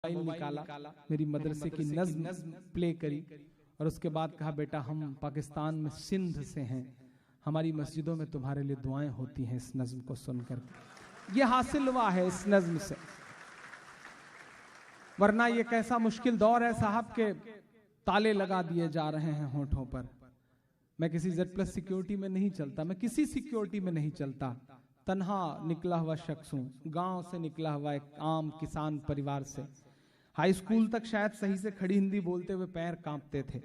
Mobile निकाला, मेरी मदरसे की नज्म प्ले करी और उसके बाद कहा, बेटा हम पाकिस्तान में सिंध से हैं, हमारी मस्जिदों में तुम्हारे लिए दुआएं होती हैं इस नज्म को सुनकर। ये हासिल हुआ है इस नज्म से, वरना ये कैसा मुश्किल दौर है साहब के ताले लगा दिए जा रहे हैं होठों पर। मैं किसी Z+ सिक्योरिटी में नहीं चलता, मैं किसी सिक्योरिटी में नहीं चलता, तन्हा निकला हुआ शख्स हूं, गांव से निकला हुआ एक आम किसान परिवार से। हाई स्कूल तक शायद सही से खड़ी हिंदी बोलते हुए पैर कांपते थे,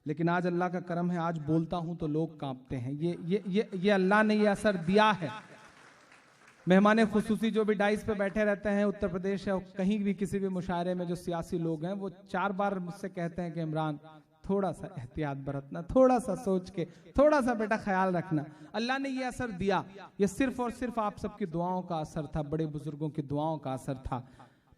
लेकिन आज अल्लाह का करम है, आज बोलता हूं तो लोग कांपते हैं। ये अल्लाह ने ये असर दिया है। मेहमान खुसूसी जो भी डाइस पे बैठे रहते हैं, उत्तर प्रदेश है, कहीं भी किसी भी मुशायरे में जो सियासी लोग हैं, वो 4 बार मुझसे कहते हैं कि इमरान थोड़ा सा एहतियात बरतना, थोड़ा सा सोच के, थोड़ा सा बेटा ख्याल रखना। अल्लाह ने ये असर दिया, ये सिर्फ और सिर्फ आप सबकी दुआओं का असर था, बड़े बुजुर्गों की दुआओं का असर था।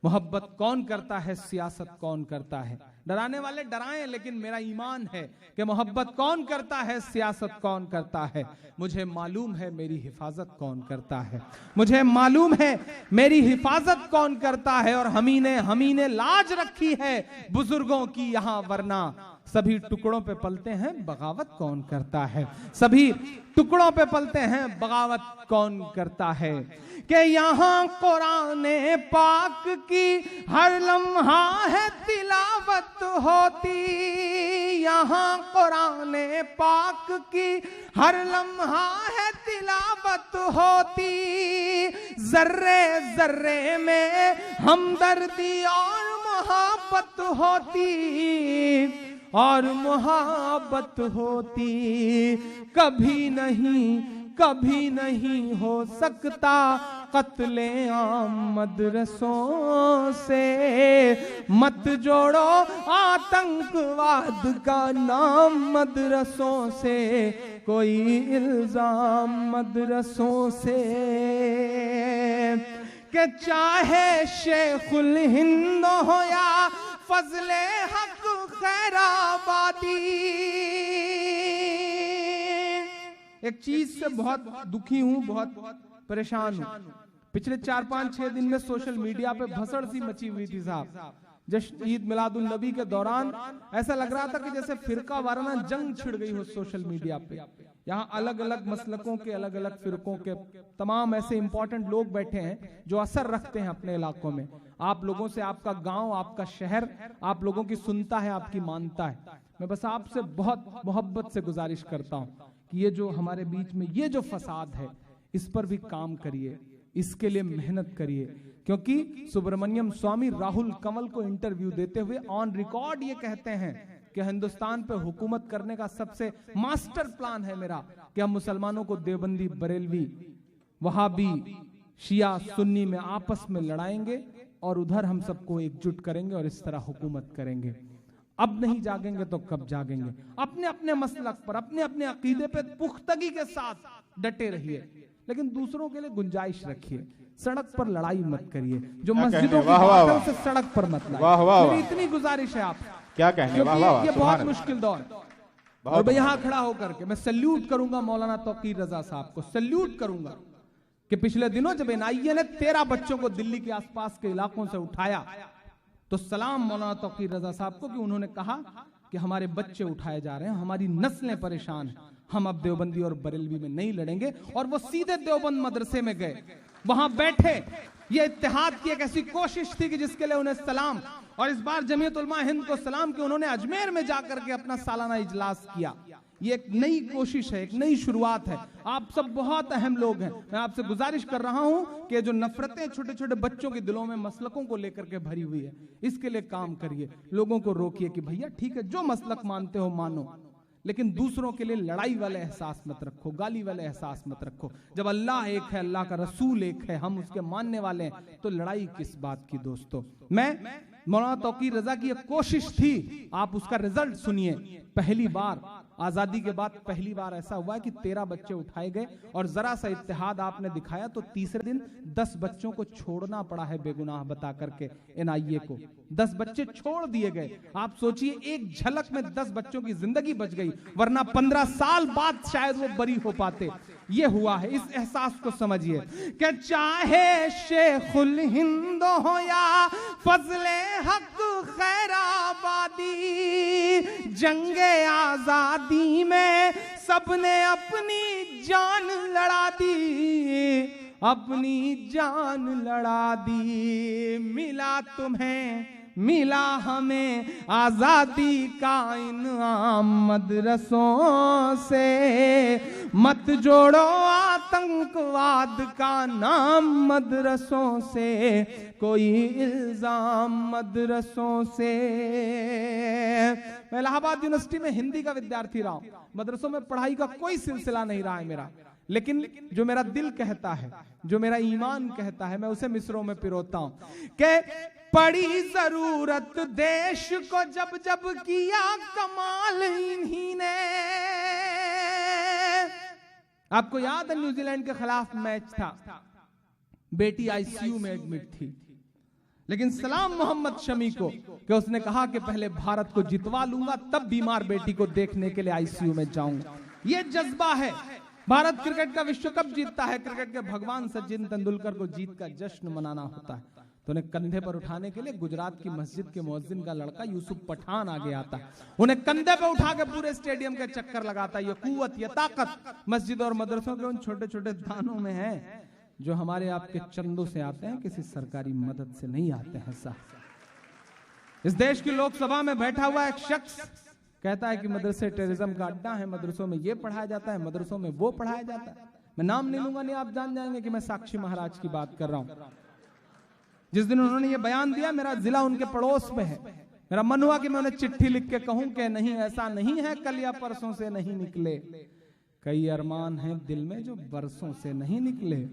मोहब्बत कौन करता है, सियासत कौन करता है। डराने वाले डराएं, लेकिन मेरा ईमान है कि मोहब्बत कौन करता है, सियासत कौन करता है। मुझे मालूम है मेरी हिफाजत कौन करता है, मुझे मालूम है मेरी हिफाजत कौन करता है। और हमी ने लाज रखी है बुजुर्गों की यहाँ, वरना सभी टुकड़ों पे पलते हैं, बगावत कौन करता है। सभी टुकड़ों पे पलते हैं, बगावत कौन करता है। कि यहाँ कुरान पाक की हर लम्हा है तिलावत होती, यहाँ कुरान पाक की हर लम्हा है तिलावत होती। जर्रे जर्रे में हमदर्दी और मोहब्बत होती, और मोहब्बत होती। कभी नहीं हो सकता कत्ले आम मदरसों से। मत जोड़ो आतंकवाद का नाम मदरसों से, कोई इल्जाम मदरसों से। कि चाहे शेखुल हिंद हो या फजले हक खैराबादी। एक चीज से बहुत दुखी हूं, बहुत परेशान हूं। पिछले 4-5-6 दिन में सोशल मीडिया पे भसड़ सी मची हुई थी साहब। जश्न ईद मिलादुल नबी के दौरान ऐसा लग रहा था कि जैसे फिरका वाराना जंग छिड़ गई हो सोशल मीडिया पे। यहाँ अलग अलग मसलकों के, अलग अलग फिरकों के तमाम ऐसे इंपॉर्टेंट लोग बैठे हैं जो असर रखते हैं अपने इलाकों में। आप लोगों से आपका गांव, आपका शहर आप लोगों की सुनता है, आपकी मानता है। मैं बस आपसे बहुत मोहब्बत से गुजारिश करता हूं कि ये जो हमारे बीच में ये जो फसाद है, इस पर भी काम करिए, इसके लिए मेहनत करिए। क्योंकि सुब्रमण्यम स्वामी राहुल कंवल को इंटरव्यू देते हुए ऑन रिकॉर्ड ये कहते हैं कि हिंदुस्तान पे हुकूमत करने का सबसे मास्टर प्लान है मेरा कि हम मुसलमानों को देवबंदी, बरेलवी, वहाबी, शिया, सुन्नी में आपस में लड़ाएंगे और उधर हम सबको एकजुट करेंगे और इस तरह हुकूमत करेंगे। अब नहीं जागेंगे तो कब जागेंगे। अपने अपने मसलक पर, अपने अपने अकीदे पे पुख्तगी के साथ डटे रहिए, लेकिन दूसरों के लिए गुंजाइश रखिए। सड़क पर लड़ाई मत करिए, जो मस्जिदों की बात है उसे सड़क पर मत लाइए। मेरी इतनी गुजारिश है आप क्या कहने। वाह वाह, ये बहुत मुश्किल दौर। और मैं यहाँ खड़ा होकर के मैं सल्यूट करूंगा मौलाना तौकीर रजा साहब को, सल्यूट करूंगा कि पिछले दिनों जब NIA ने 13 बच्चों को दिल्ली के आसपास के इलाकों से उठाया, तो सलाम मौलाना तौकीर रजा साहब को कि उन्होंने कहा कि हमारे बच्चे उठाए जा रहे हैं, हमारी नस्लें परेशान हैं, हम अब देवबंदी और बरेलवी में नहीं लड़ेंगे। और वो सीधे देवबंद मदरसे में गए, वहां बैठे। ये इत्तेहाद की एक ऐसी कोशिश थी कि जिसके लिए उन्हें सलाम। और इस बार जमीयत उलमा हिंद को सलाम कि उन्होंने अजमेर में जाकर के अपना सालाना इजलास किया। ये एक नई कोशिश है, एक नई शुरुआत है। आप सब बहुत अहम लोग हैं। मैं आपसे गुजारिश कर रहा हूं कि जो नफरतें छोटे छोटे बच्चों के दिलों में मसलकों को लेकर के भरी हुई है, इसके लिए काम करिए। लोगों को रोकिए कि भैया ठीक है, जो मसलक मानते हो मानो, लेकिन दूसरों के लिए लड़ाई वाले एहसास मत रखो, गाली वाले एहसास मत रखो। जब अल्लाह एक है, अल्लाह का रसूल एक है, हम उसके मानने वाले हैं, तो लड़ाई किस बात की दोस्तों। मैं मौलाना तौकीर रजा की एक कोशिश थी, आप उसका रिजल्ट सुनिए। पहली बार आजादी के बाद पहली बार ऐसा हुआ है कि 13 बच्चे उठाए गए और जरा सा इत्तेहाद आपने दिखाया तो तीसरे दिन 10 बच्चों को छोड़ना पड़ा है बेगुनाह बता करके NIA को। 10 बच्चे छोड़ दिए गए। आप सोचिए, एक झलक में 10 बच्चों की जिंदगी बच गई, वरना 15 साल बाद शायद वो बरी हो पाते। ये हुआ है, इस एहसास को समझिए कि चाहे शेखुल हिंद हो या फजले हक खैराबादी, जंगे आजादी में सबने अपनी जान लड़ा दी, अपनी जान लड़ा दी। मिला तुम्हें मिला हमें आजादी का इनाम मदरसों से, मत जोड़ो आतंकवाद का नाम मदरसों से, कोई इल्जाम मदरसों से। मैं इलाहाबाद यूनिवर्सिटी में हिंदी का विद्यार्थी रहा हूं, मदरसों में पढ़ाई का कोई सिलसिला नहीं रहा है मेरा, लेकिन जो मेरा दिल कहता है, जो मेरा ईमान कहता है, मैं उसे मिसरों में पिरोता हूं कि पड़ी जरूरत देश को जब जब किया कमाल इन्हीं ने। आपको याद है न्यूजीलैंड के खिलाफ मैच था, बेटी आईसीयू में एडमिट थी, लेकिन सलाम मोहम्मद शमी को कि उसने कहा कि पहले भारत को जितवा लूंगा तब बीमार बेटी को देखने के लिए आईसीयू में जाऊंगा। ये जज्बा है। भारत क्रिकेट का विश्व कप जीतता है, क्रिकेट के भगवान सचिन तेंदुलकर को जीत का जश्न मनाना होता है, तो उन्हें कंधे पर उठाने के लिए गुजरात की मस्जिद के मुअज्जिन का लड़का यूसुफ पठान आगे आता है, उन्हें कंधे पर उठा के पूरे स्टेडियम के चक्कर लगाता है। ये कुव्वत, ये ताकत मस्जिद और मदरसों के उन छोटे छोटे दानों में है जो हमारे आपके चंदों से आते हैं, किसी सरकारी मदद से नहीं आते हैं साहब। इस देश की लोकसभा में बैठा हुआ एक शख्स कहता है कि मदरसे टेररिज्म का अड्डा है, मदरसों में ये पढ़ाया जाता है, मदरसों में वो पढ़ाया जाता है। मैं नाम नहीं लूंगा, नहीं आप जान जाएंगे कि मैं साक्षी महाराज की बात कर रहा हूं। जिस दिन उन्होंने ये बयान दिया, मेरा जिला उनके पड़ोस में है, मेरा मन हुआ कि मैं उन्हें चिट्ठी लिख के कहूं कि नहीं, ऐसा नहीं है, कल या परसों से नहीं निकले। कई अरमान हैं दिल में जो बरसों से नहीं निकले।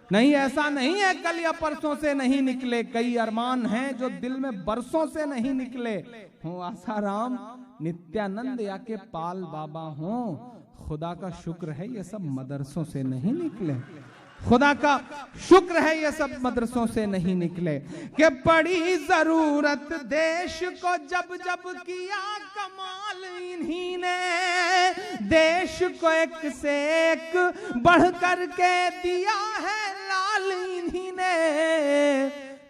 नहीं, ऐसा नहीं है कल या परसों से नहीं निकले, कई अरमान हैं जो दिल में बरसों से नहीं निकले। हो आसाराम, नित्यानंद या के पाल बाबा हो, खुदा का शुक्र है ये सब मदरसों से नहीं निकले। खुदा का शुक्र है ये सब मदरसों से नहीं निकले। कि पड़ी जरूरत देश को जब जब किया कमाल इन्हीं ने, देश को एक से एक बढ़ करके दिया है लाल इन्हीं ने,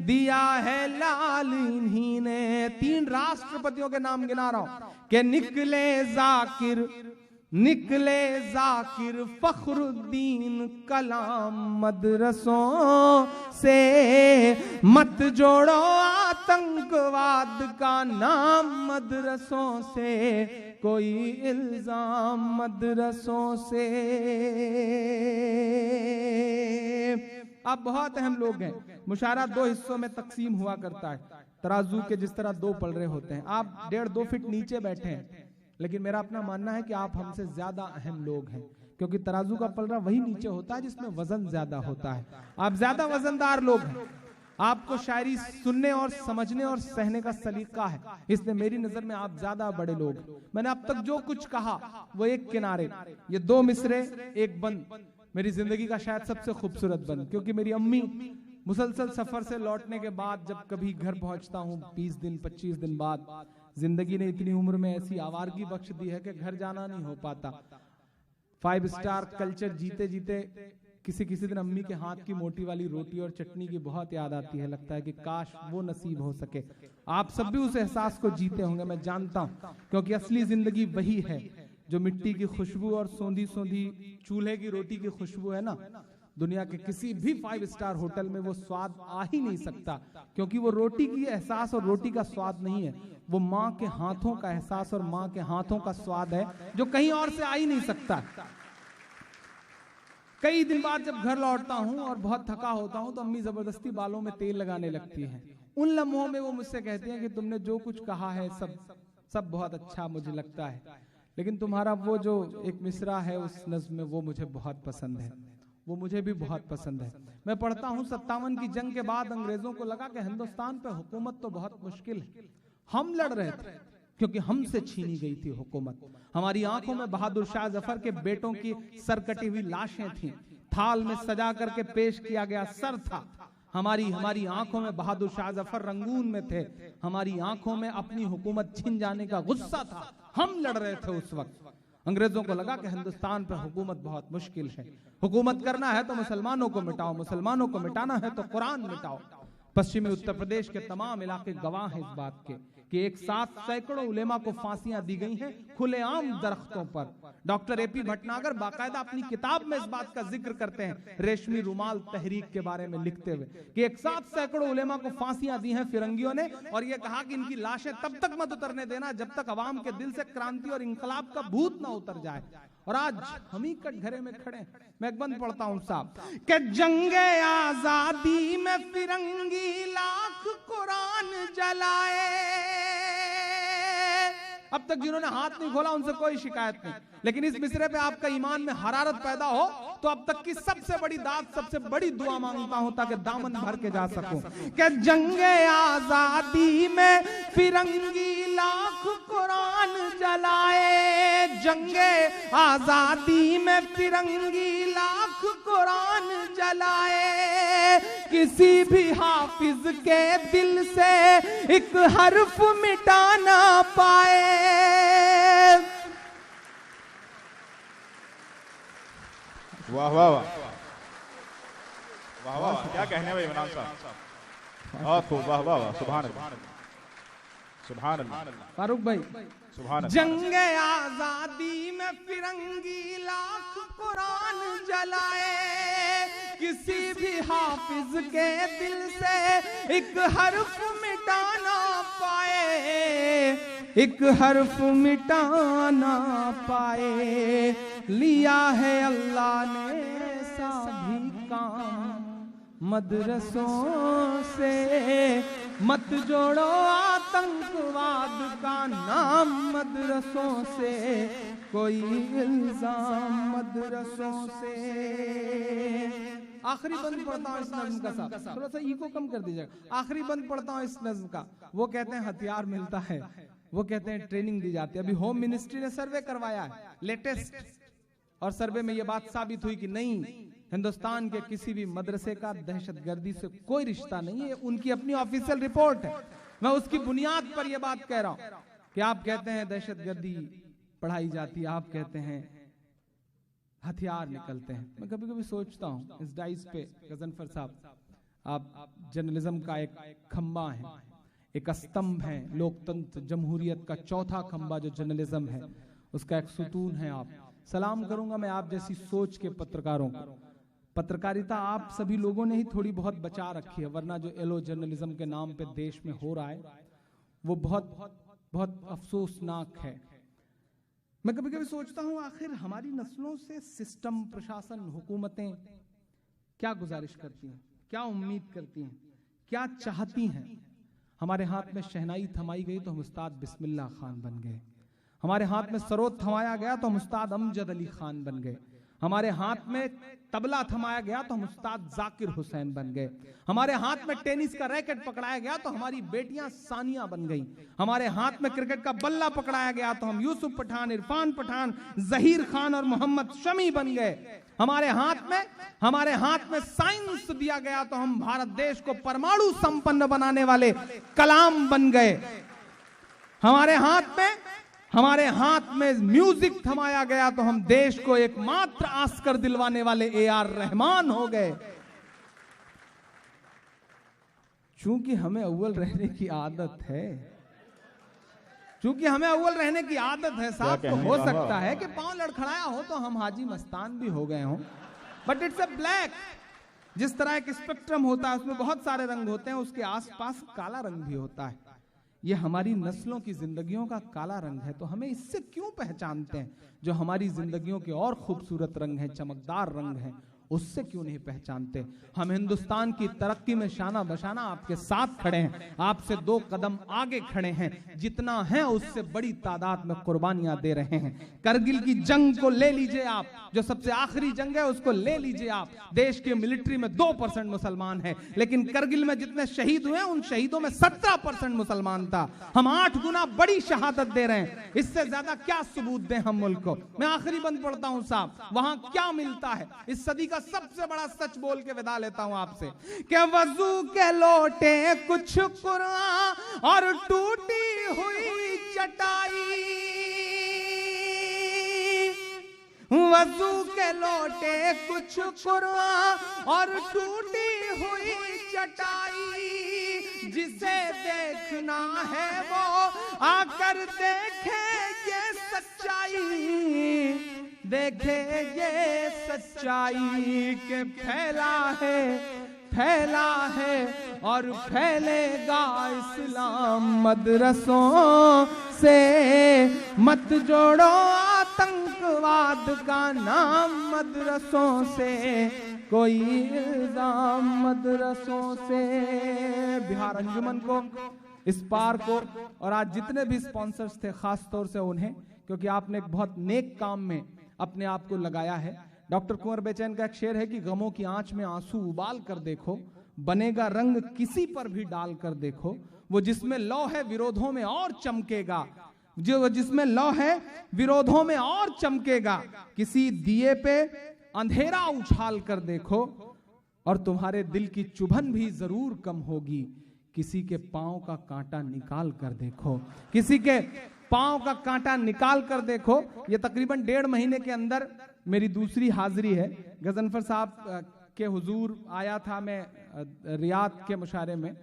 दिया है लाल इन्हीं ने। 3 राष्ट्रपतियों के नाम गिना रहा हूं कि निकले जाकिर फखरुद्दीन कलाम मदरसों से, मत जोड़ो आतंकवाद का नाम मदरसों से, कोई इल्जाम मदरसों से। अब बहुत अहम लोग हैं। मुशायरा 2 हिस्सों में तकसीम हुआ करता है, तराजू के जिस तरह 2 पलड़े होते हैं। आप 1.5-2 फीट नीचे बैठे हैं, लेकिन मेरा अपना मानना है कि आप हमसे ज्यादा अहम लोग हैं, क्योंकि तराजू का पलड़ा वही नीचे होता है जिसमें वजन ज्यादा होता है। आप ज्यादा वजनदार लोग हैं, आपको शायरी सुनने और समझने और सहने का सलीका है, इसलिए मेरी नजर में आप ज्यादा बड़े लोग। मैंने अब तक जो कुछ कहा वो एक किनारे, ये 2 मिसरे एक बंद, मेरी जिंदगी का शायद सबसे खूबसूरत बंद, क्योंकि मेरी अम्मी मुसलसल सफर से लौटने के बाद जब कभी घर पहुंचता हूँ 20 दिन 25 दिन बाद, जिंदगी ने इतनी उम्र में ऐसी आवारगी बख्श दी है कि घर जाना नहीं हो पाता। 5 स्टार कल्चर जीते जीते किसी किसी दिन अम्मी के हाथ की मोटी वाली रोटी और चटनी की बहुत याद आती है। लगता है कि काश वो नसीब हो सके। आप सब भी उस एहसास को जीते होंगे, मैं जानता हूं, क्योंकि असली जिंदगी वही है जो मिट्टी की खुशबू और सौंधी सौंधी चूल्हे की रोटी की खुशबू है ना। दुनिया के किसी भी 5 स्टार होटल में वो स्वाद आ ही नहीं सकता, क्योंकि वो रोटी की एहसास और रोटी का स्वाद नहीं है, वो माँ के हाथों का एहसास और माँ के हाथों का स्वाद है जो कहीं और से आ ही नहीं सकता। कई दिन बाद जब घर लौटता हूँ और बहुत थका होता हूँ तो अम्मी जबरदस्ती बालों में तेल लगाने लगती हैं। उन लम्हों में वो मुझसे कहती हैं कि तुमने जो कुछ कहा है सब बहुत अच्छा मुझे लगता है, लेकिन तुम्हारा वो जो एक मिसरा है उस नज़्म में वो मुझे बहुत पसंद है, वो मुझे भी बहुत पसंद है। मैं पढ़ता हूँ 57 की जंग के बाद अंग्रेजों को लगा कि हिंदुस्तान पे हुकूमत तो बहुत मुश्किल है। हम लड़ रहे थे क्योंकि हमसे छीनी गई थी हुकूमत। हमारी आंखों में बहादुर शाह जफर के बेटों की सर कटी हुई लाशें थीं, थाल में सजा करके पेश किया गया सर था। हमारी आंखों में बहादुर शाह जफर रंगून में थे, हमारी आंखों में अपनी हुकूमत छिन जाने का गुस्सा था। हम लड़ रहे थे उस वक्त। अंग्रेजों को लगा कि हिंदुस्तान पर हुकूमत बहुत मुश्किल है, हुकूमत करना है तो मुसलमानों को मिटाओ, मुसलमानों को मिटाना है तो कुरान मिटाओ। पश्चिमी उत्तर प्रदेश के तमाम इलाके गवाह हैं इस बात के कि एक साथ सैकड़ों उलेमा को फांसियां दी गई हैं खुलेआम दरख्तों पर। डॉक्टर एपी भटनागर बाकायदा अपनी किताब में इस बात का जिक्र करते हैं, रेशमी रुमाल तहरीक के बारे में लिखते हुए, कि एक साथ सैकड़ों उलेमा को फांसियां दी हैं फिरंगियों ने, और यह कहा कि इनकी लाशें तब तक मत उतरने देना जब तक अवाम के दिल से क्रांति और इंकलाब का भूत ना उतर जाए। और आज हम ही कटघरे में खड़े हैं। मैं एक बंद पढ़ता हूं साहब कि जंगे आजादी में फिरंगी लाख कुरान जलाए। अब तक जिन्होंने हाथ नहीं खोला उनसे कोई शिकायत नहीं, लेकिन इस मिसरे पे आपका ईमान में हरारत पैदा हो तो अब तक की सबसे बड़ी दाद, सबसे बड़ी दुआ मांगता हूं ताकि दामन भर के जा सकूं कि जंगे आजादी में फिरंगी लाख कुरान जलाए। जंगे आजादी में फिरंगी लाख कुरान जलाए। किसी भी हाफिज के दिल से एक हर्फ मिटा ना पाए। वाह वाह वाह वाह वाह, क्या कहने भाई इमरान साहब, बहुत खूब, वाह वाह वाह, सुभान अल्लाह सुभान अल्लाह। फारूक भाई सुभान अल्लाह। जंगे आजादी में फिरंगी लाख कुरान जलाए। किसी भी हाफिज के दिल से एक हर्फ मिटा ना पाए, एक हर्फ मिटा ना पाए। लिया है अल्लाह ने ऐसा भी काम मदरसों से, मत जोड़ो आतंकवाद का नाम मदरसों से, कोई इल्जाम मदरसों से। आखिरी बंद पढ़ता हूँ इस नज्म का साहब, थोड़ा सा ईको कम कर दीजिएगा। आखिरी बंद पढ़ता हूँ इस नज्म का। वो कहते हैं हथियार मिलता है, वो कहते हैं ट्रेनिंग दी जाती है। अभी होम मिनिस्ट्री ने सर्वे करवाया है लेटेस्ट, और सर्वे में यह बात साबित हुई कि नहीं, हिंदुस्तान के किसी भी मदरसे का दहशतगर्दी से कोई रिश्ता नहीं है। उनकी अपनी ऑफिशियल रिपोर्ट है, मैं उसकी बुनियाद पर यह बात कह रहा हूं कि आप कहते हैं दहशतगर्दी पढ़ाई जाती है, आप कहते हैं हथियार निकलते हैं। मैं कभी कभी सोचता हूं इस डाइस पे गजनफर साहब, आप जर्नलिज्म का एक खंबा है, एक स्तंभ है, लोकतंत्र जमहूरियत का चौथा खंबा जो जर्नलिज्म है, उसका एक सुतून है। आप सलाम करूंगा मैं आप जैसी सोच के पत्रकारों को। पत्रकारिता आप सभी लोगों ने ही थोड़ी बहुत बचा रखी है, वरना जो एलो जर्नलिज्म के नाम पे देश में हो रहा है वो बहुत बहुत अफसोसनाक है। मैं कभी कभी सोचता हूं आखिर हमारी नस्लों से सिस्टम, प्रशासन, हुकूमतें क्या गुजारिश करती हैं, क्या उम्मीद करती हैं, क्या चाहती हैं। हमारे हाथ में शहनाई थमाई गई तो हम उस्ताद बिस्मिल्लाह खान बन गए, हमारे हाथ में सरोद थमाया गया तो हम उस्ताद अमजद अली खान बन गए, हमारे हाथ में तबला थमाया गया तो हम उस्ताद जाकिर हुसैन बन गए, हमारे हाथ में टेनिस का रैकेट पकड़ाया गया तो हमारी बेटियां सानिया बन गई, हमारे हाथ में क्रिकेट का बल्ला पकड़ाया गया तो हम यूसुफ पठान, इरफान पठान, जहीर खान और मोहम्मद शमी बन गए, हमारे हाथ में साइंस दिया गया तो हम भारत देश को परमाणु संपन्न बनाने वाले कलाम बन गए, हमारे हाथ में म्यूजिक थमाया गया तो हम देश को एकमात्र ऑस्कर दिलवाने वाले ए.आर. रहमान हो गए। चूंकि हमें अव्वल रहने की आदत है, साहब, तो हो सकता है कि पांव लड़खड़ाया हो तो हम हाजी मस्तान भी हो गए हों, बट इट्स अ ब्लैक। जिस तरह एक स्पेक्ट्रम होता है उसमें बहुत सारे रंग होते हैं, उसके आसपास काला रंग भी होता है। ये हमारी नस्लों की जिंदगियों का काला रंग है, तो हमें इससे क्यों पहचानते हैं? जो हमारी जिंदगियों के और खूबसूरत रंग हैं, चमकदार रंग हैं, उससे क्यों नहीं पहचानते? हम हिंदुस्तान की तरक्की में शाना बशाना आपके साथ खड़े हैं, आपसे 2 कदम आगे खड़े हैं, जितना है उससे बड़ी तादाद में कुर्बानियां दे रहे हैं। करगिल की जंग को ले लीजिए आप, जो सबसे आखिरी जंग है उसको ले लीजिए आप। देश की मिलिट्री में 2% मुसलमान है, लेकिन करगिल में जितने शहीद हुए उन शहीदों में 17% मुसलमान था। हम 8 गुना बड़ी शहादत दे रहे हैं, इससे ज्यादा क्या सबूत दें हम मुल्क को? मैं आखिरी बंद पढ़ता हूं साहब, वहां क्या मिलता है? इस सदी का सबसे बड़ा सच बोल के विदा लेता हूं आपसे कि वजू के लोटे कुछ कुरान और टूटी हुई चटाई, वजू के लोटे कुछ कुरान और टूटी हुई चटाई, जिसे देखना है वो आकर देखे ये सच्चाई, देखे ये सच्चाई के फैला है और फैलेगा इस्लाम मदरसों से। मत जोड़ो आतंकवाद का नाम मदरसों से, कोई इल्जाम मदरसों से। बिहार अंजुमन को, इस पार को और आज जितने भी स्पॉन्सर्स थे खास तौर से उन्हें, क्योंकि आपने एक बहुत नेक काम में अपने आप को लगाया है। डॉक्टर कुंवर बेचैन का एक शेर है कि गमों की आंच में आंसू उबाल कर देखो, बनेगा रंग किसी पर भी डाल कर देखो। वो जिसमें लौ है विरोधों में और चमकेगा, जो जिसमें लौ है विरोधों में और चमकेगा। किसी दिए पे अंधेरा उछाल कर देखो और तुम्हारे दिल की चुभन भी जरूर कम होगी। किसी के पांव का कांटा निकाल कर देखो, किसी के पांव का कांटा निकाल कर देखो। ये तकरीबन 1.5 महीने के अंदर मेरी दूसरी हाजिरी है। गजनफर साहब के हुजूर आया था मैं रियाद के मुशायरे में।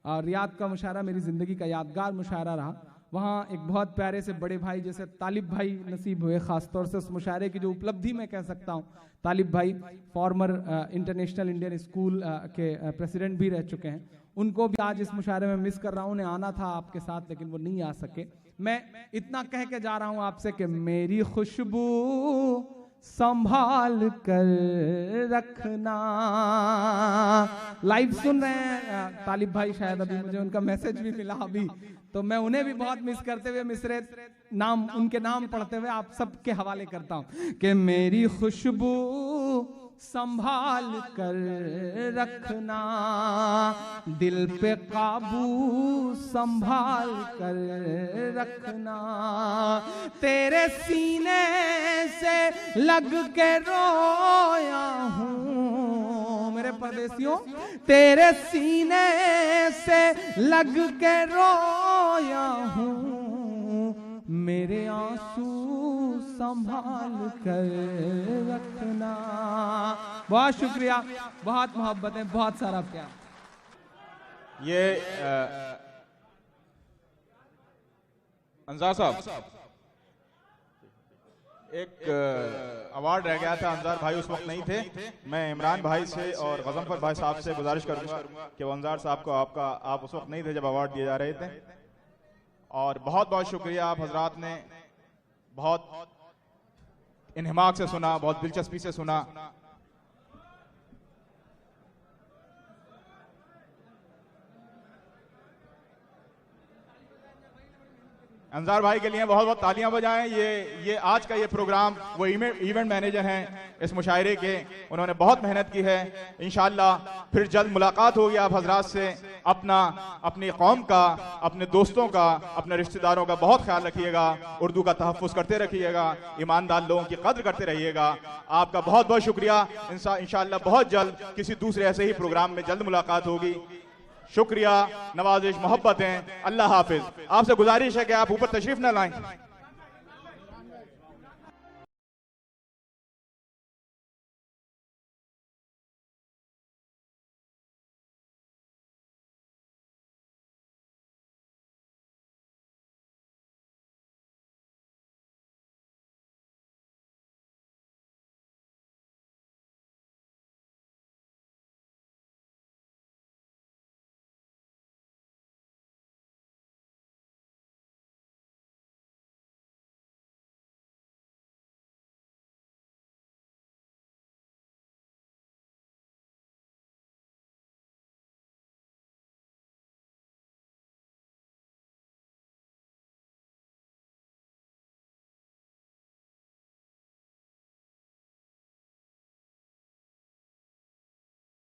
रियाद का मुशायरा मेरी जिंदगी का यादगार मुशायरा रहा। वहाँ एक बहुत प्यारे से बड़े भाई जैसे तालिब भाई नसीब हुए, खासतौर से उस मुशायरे की जो उपलब्धि मैं कह सकता हूँ। तालिब भाई फॉर्मर इंटरनेशनल इंडियन स्कूल के प्रेसिडेंट भी रह चुके हैं। उनको भी आज इस मुशायरे में मिस कर रहा हूँ। उन्हें आना था आपके साथ लेकिन वो नहीं आ सके। मैं इतना कह के जा रहा हूँ आपसे कि मेरी खुशबू संभाल कर रखना। लाइव सुन रहे हैं तालिब भाई, शायद अभी मुझे उनका मैसेज भी मिला अभी, तो मैं उन्हें भी बहुत मिस करते हुए मिसरे नाम, उनके नाम पढ़ते हुए आप सबके हवाले करता हूं कि मेरी खुशबू संभाल कर रखना, दिल पे काबू संभाल कर रखना। तेरे सीने से लग के रोया हूँ मेरे परदेसियों, तेरे सीने से लग के रोया हूँ। मेरे आंसू संभाल कर रखना। बहुत शुक्रिया, बहुत मोहब्बत है, बहुत सारा प्यार। ये अंजार साहब, एक अवार्ड रह गया था। अंजार भाई उस वक्त नहीं थे। मैं इमरान भाई से और गजनफर भाई साहब से गुजारिश करूंगा कि वो अंजार साहब को आप उस वक्त नहीं थे जब अवार्ड दिए जा रहे थे। और बहुत बहुत शुक्रिया, आप हजरात ने बहुत इन्हिमाक से सुना, बहुत दिलचस्पी से सुना। अंजार भाई के लिए बहुत बहुत तालियां बजाएं। ये आज का ये प्रोग्राम, वो इवेंट मैनेजर हैं इस मुशायरे के, उन्होंने बहुत मेहनत की है। इंशाअल्लाह फिर जल्द मुलाकात होगी आप हजरात से। अपनी कौम का, अपने दोस्तों का, अपने रिश्तेदारों का बहुत ख्याल रखिएगा। उर्दू का तहफ़्फ़ुज़ करते रखिएगा, ईमानदार लोगों की कद्र करते रहिएगा। आपका बहुत बहुत शुक्रिया। इंशाअल्लाह बहुत जल्द किसी दूसरे ऐसे ही प्रोग्राम में जल्द मुलाकात होगी। शुक्रिया, नवाजिश, मोहब्बत हैं। अल्लाह हाफिज। आपसे गुजारिश है कि आप ऊपर तशरीफ न लाएं।